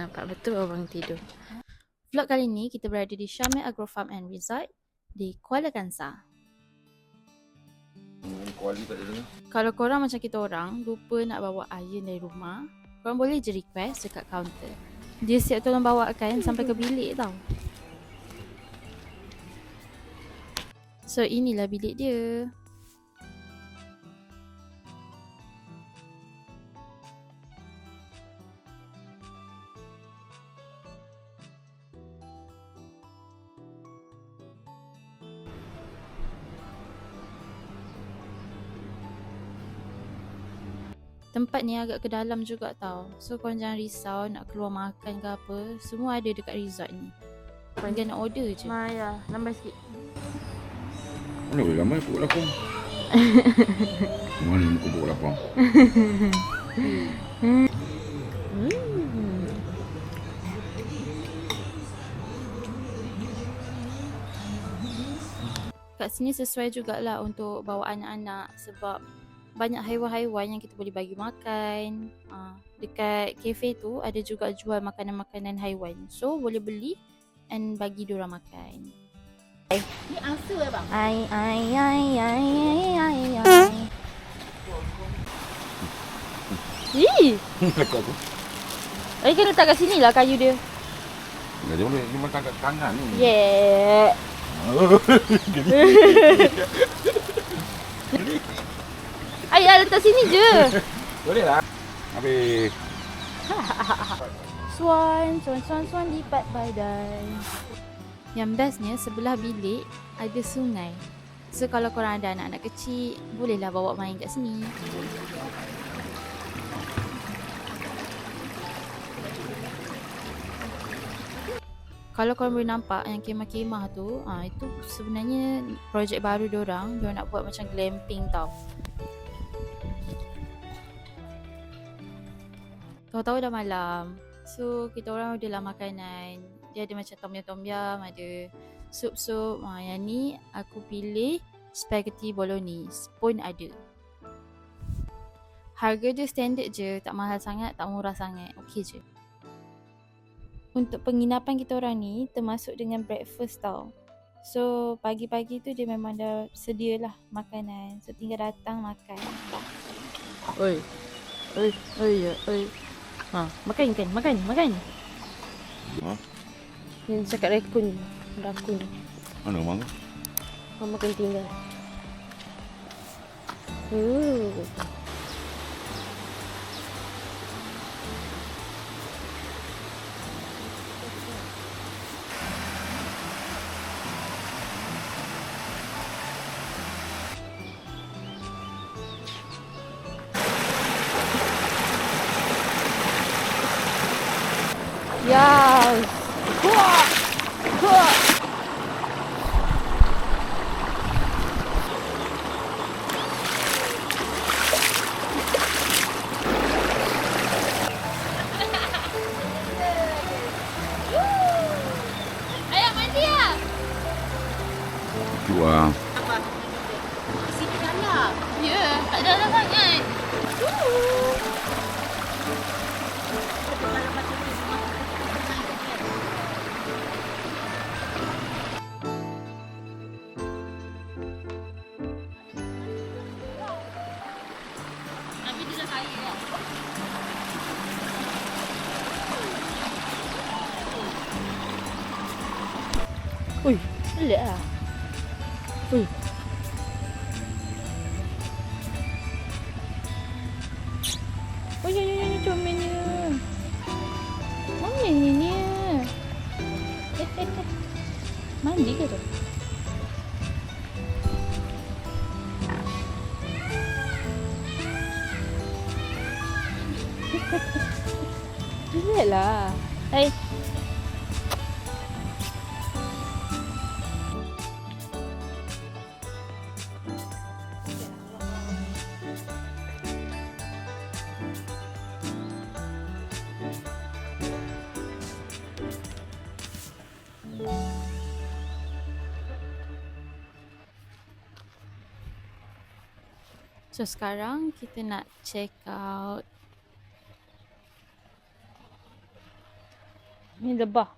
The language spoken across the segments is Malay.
Nampak betul orang tidur. Vlog kali ni kita berada di Syamil Agro Farm and Resort di Kuala Kangsar. Kalau korang macam kita orang lupa nak bawa iron dari rumah, korang boleh je request dekat kaunter. Dia siap tolong bawakan sampai ke bilik tau. So inilah bilik dia. Tempat ni agak ke dalam juga tau. So korang jangan risau nak keluar makan ke apa. Semua ada dekat resort ni. Tinggal nak order je. Maya, lambat sikit. Mana boleh ramai pukul 8? Mana muka pukul 8? Kat sini sesuai jugalah untuk bawa anak-anak sebab banyak haiwan-haiwan yang kita boleh bagi makan. Dekat kafe tu ada juga jual makanan-makanan haiwan. So boleh beli and bagi diorang makan. Ni angsa bang. Ai. Ih, Lekuk aku. ai kan letak kat sini lah kayu dia. Dia boleh dia makan kat kanan ni. Yeah. Ai letak sini je. Boleh lah. Habis. Swan lipat badan. Yang bestnya sebelah bilik ada sungai. So kalau korang ada anak-anak kecil, bolehlah bawa main kat sini. Kalau korang boleh nampak yang kemah-kemah tu, itu sebenarnya projek baru diorang nak buat macam glamping tau. Tahu-tahu dah malam. So kita orang order lah makanan. Dia ada macam tom-yum, ada sup-sup. Yang ni aku pilih spaghetti bolognese pun ada. Harga dia standard je, tak mahal sangat, tak murah sangat. Okey je. Untuk penginapan kita orang ni termasuk dengan breakfast tau. So pagi-pagi tu dia memang dah sedialah makanan. So tinggal datang makan. Oi. Makan. Ha? Yang cakap rakun. Mana orang tu? Mama kena tinggal. Yes. Ayah mandi ah. Tu ah. Sini dalam. Ya, tak dalam sangat. Tapi dia dah kaya lah. Ui, pelik lah. Ui. Comelnya. Mana ni? Mandi ke tu? Pelik lah. Hai. So sekarang kita nak check out Ni lebah.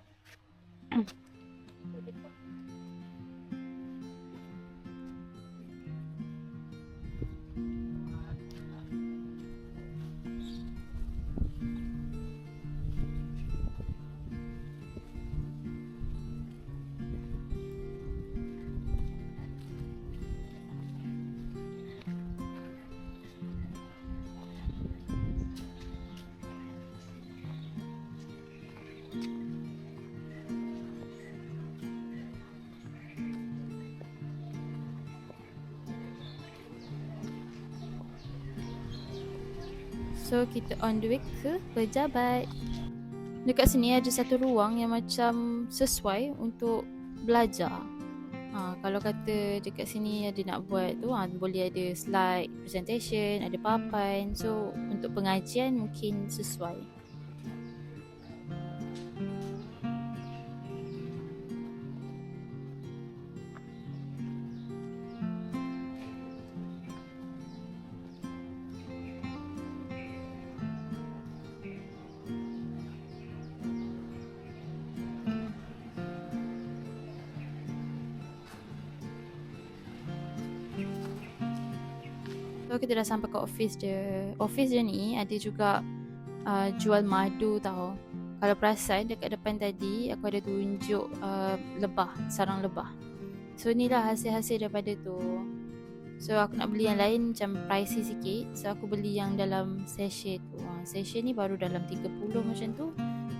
So kita on the way ke pejabat. Dekat sini ada satu ruang yang macam sesuai untuk belajar. Kalau kata dekat sini ada nak buat tu, boleh ada slide presentation, ada papan. So untuk pengajian mungkin sesuai. So kita dah sampai ke office dia. Office dia ni ada juga jual madu tau. Kalau perasan dekat depan tadi aku ada tunjuk lebah, sarang lebah. So inilah hasil-hasil daripada tu. So aku nak beli yang lain macam pricey sikit. So aku beli yang dalam sachet tu. Sachet ni baru dalam 30 macam tu.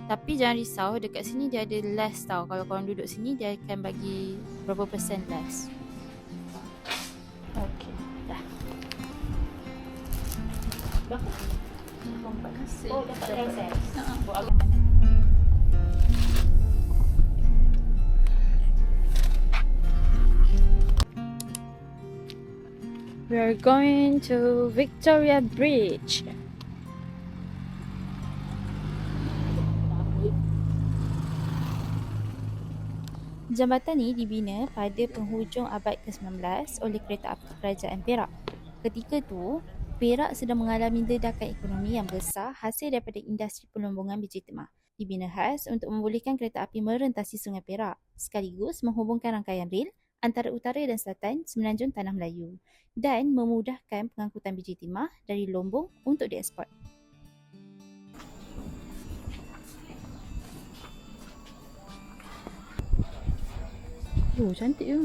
Tapi jangan risau, dekat sini dia ada less tau. Kalau korang duduk sini dia akan bagi berapa persen less. Okey. Dah. Berapa? 4 nasi. Oh, dapat rasa. Buat agak mana? We are going to Victoria Bridge. Jambatan ni dibina pada penghujung abad ke-19 oleh kereta api kerajaan Perak. Ketika tu, Perak sedang mengalami ledakan ekonomi yang besar hasil daripada industri pelombongan biji timah. Dibina khas untuk membolehkan kereta api merentasi Sungai Perak, sekaligus menghubungkan rangkaian rel antara utara dan selatan Semenanjung Tanah Melayu dan memudahkan pengangkutan biji timah dari Lombok untuk dieksport. Oh, cantik ke?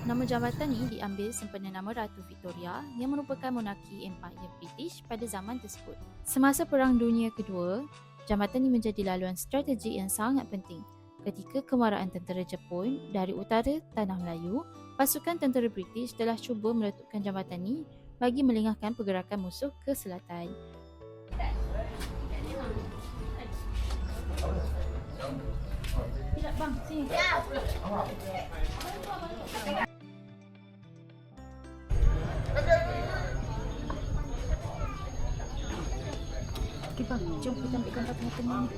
Nama jambatan ni diambil sempena nama Ratu Victoria yang merupakan monarki Empire British pada zaman tersebut. Semasa Perang Dunia Kedua, jambatan ini menjadi laluan strategik yang sangat penting. Ketika kemarahan tentera Jepun dari utara Tanah Melayu, pasukan tentera British telah cuba meletupkan jambatan ini bagi melengahkan pergerakan musuh ke selatan. Tidak bang, sini. Okay bang, jom kita ambil gambar tengah-tengah ni.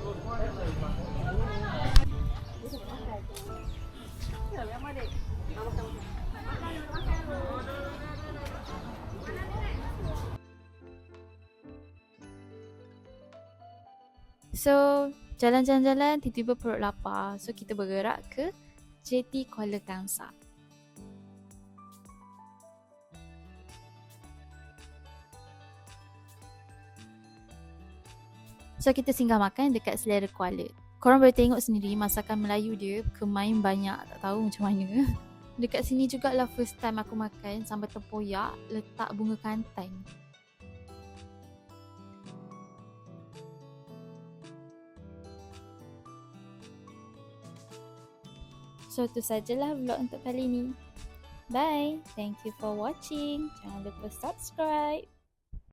So, jalan-jalan tiba-tiba perut lapar. So, kita bergerak ke JT Kuala Kangsar. So, kita singgah makan dekat Selera Kuala. Korang boleh tengok sendiri masakan Melayu dia kemain banyak, tak tahu macam mana. Dekat sini jugalah first time aku makan sambal tempoyak letak bunga kantan. So, itu sajalah vlog untuk kali ni. Bye. Thank you for watching. Jangan lupa subscribe.